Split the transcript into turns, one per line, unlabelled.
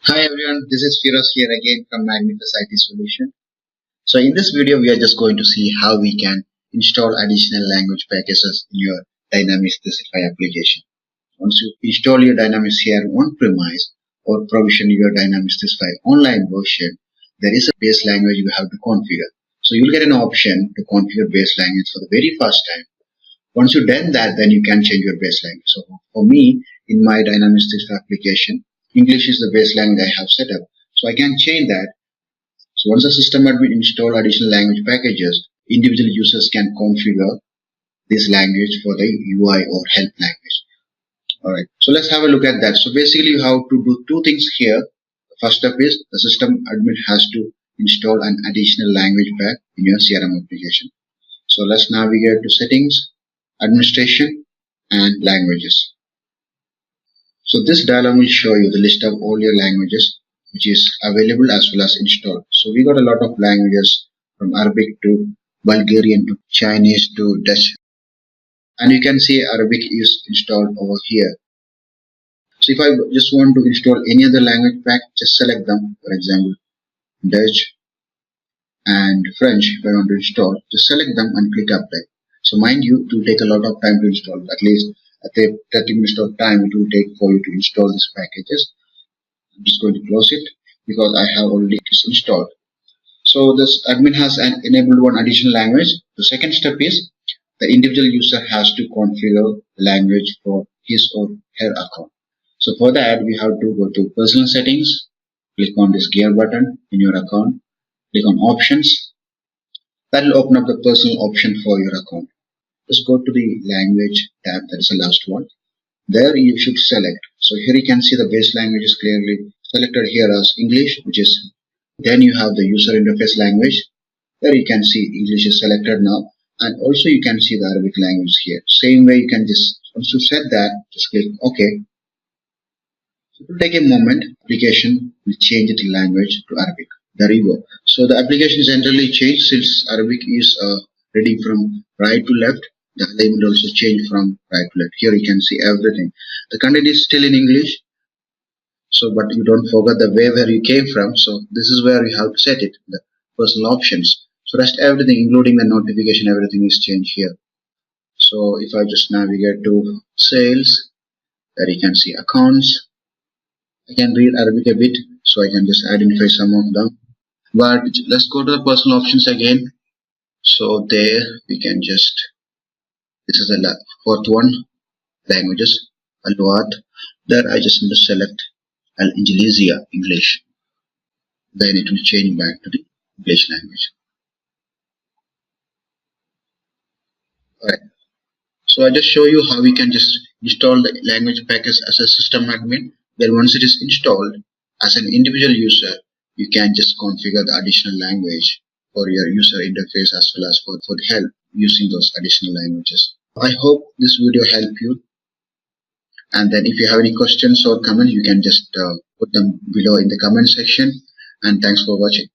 Hi everyone, this is Firoz here again from Magnificus IT Solution. So in this video, we are just going to see how we can install additional language packages in your Dynamics 365 application. Once you install your Dynamics here on premise or provision your Dynamics 365 online version, there is a base language you have to configure. So you'll get an option to configure base language for the very first time. Once you've done that, then you can change your base language. So for me, in my Dynamics 365 application, English is the base language I have set up. So I can change that. So once the system admin install additional language packages, individual users can configure this language for the UI or help language. Alright, so let's have a look at that. So basically you have to do two things here. The first step is the system admin has to install an additional language pack in your CRM application. So let's navigate to settings, administration and languages. So this dialog will show you the list of all your languages which is available as well as installed. So we got a lot of languages from Arabic to Bulgarian to Chinese to Dutch, and you can see Arabic is installed over here. So if I just want to install any other language pack, just select them. For example, Dutch and French. If I want to install, just select them and click apply. So mind you, it will take a lot of time to install. At least 30 minutes of time it will take for you to install these packages. I'm just going to close it because I have already installed. So this admin has enabled one additional language. The second step is the individual user has to configure the language for his or her account. So for that we have to go to personal settings, click on this gear button in your account, click on options. That will open up the personal option for your account. Just go to the language tab, that is the last one. There you should select. So here you can see the base language is clearly selected here as English, which is, then you have the user interface language. There you can see English is selected now, and also you can see the Arabic language here. Same way you can just, once you set that, just click OK. So it will take a moment. Application will change the language to Arabic. There you go. So the application is generally changed since Arabic is reading from right to left. The alignment also change from right to left. Here you can see everything. The content is still in English. So, but you don't forget the way where you came from. So this is where you have to set it, the personal options. So rest everything, including the notification, everything is changed here. So if I just navigate to sales, there you can see accounts. I can read Arabic a bit, so I can just identify some of them. But let's go to the personal options again. So there we can just, this is the fourth one, languages, Al-Luat. There I just need to select Al-Injilizia, English. Then it will change back to the English language. Alright. So I just show you how we can just install the language package as a system admin. Then once it is installed, as an individual user, you can just configure the additional language for your user interface as well as for the help using those additional languages. I hope this video helped you. And then if you have any questions or comments, you can just put them below in the comment section. And thanks for watching.